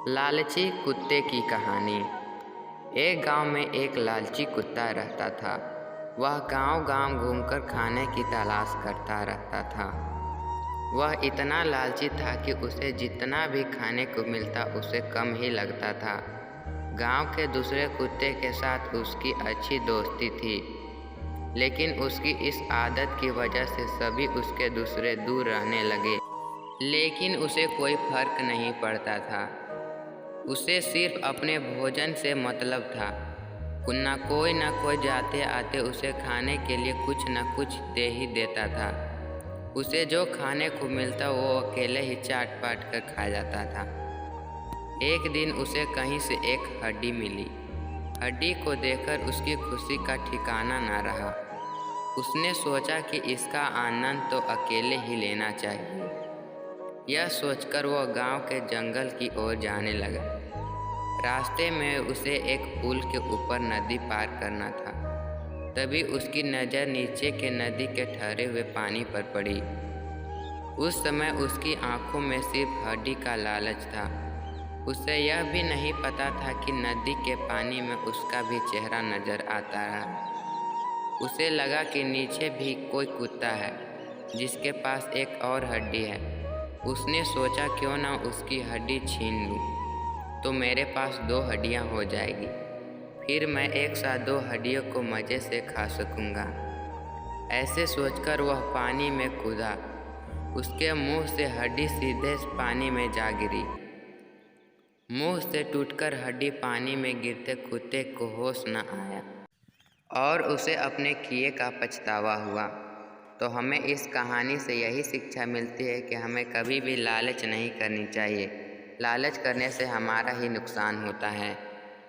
लालची कुत्ते की कहानी। एक गांव में एक लालची कुत्ता रहता था। वह गांव-गांव घूमकर खाने की तलाश करता रहता था। वह इतना लालची था कि उसे जितना भी खाने को मिलता उसे कम ही लगता था। गांव के दूसरे कुत्ते के साथ उसकी अच्छी दोस्ती थी, लेकिन उसकी इस आदत की वजह से सभी उसके दूसरे दूर रहने लगे। लेकिन उसे कोई फर्क नहीं पड़ता था। उसे सिर्फ अपने भोजन से मतलब था। न कोई जाते आते उसे खाने के लिए कुछ न कुछ दे ही देता था। उसे जो खाने को मिलता वो अकेले ही चाट पाट कर खा जाता था। एक दिन उसे कहीं से एक हड्डी मिली। हड्डी को देखकर उसकी खुशी का ठिकाना न रहा। उसने सोचा कि इसका आनंद तो अकेले ही लेना चाहिए। यह सोचकर वह गांव के जंगल की ओर जाने लगा। रास्ते में उसे एक पुल के ऊपर नदी पार करना था। तभी उसकी नज़र नीचे के नदी के ठहरे हुए पानी पर पड़ी। उस समय उसकी आंखों में सिर्फ हड्डी का लालच था। उसे यह भी नहीं पता था कि नदी के पानी में उसका भी चेहरा नजर आता रहा। उसे लगा कि नीचे भी कोई कुत्ता है जिसके पास एक और हड्डी है। उसने सोचा क्यों ना उसकी हड्डी छीन लूं, तो मेरे पास 2 हड्डियां हो जाएगी। फिर मैं एक साथ 2 हड्डियों को मज़े से खा सकूंगा। ऐसे सोचकर वह पानी में कूदा। उसके मुंह से हड्डी सीधे पानी में जा गिरी। मुंह से टूटकर हड्डी पानी में गिरते कुत्ते को होश न आया और उसे अपने किए का पछतावा हुआ। तो हमें इस कहानी से यही शिक्षा मिलती है कि हमें कभी भी लालच नहीं करनी चाहिए। लालच करने से हमारा ही नुकसान होता है।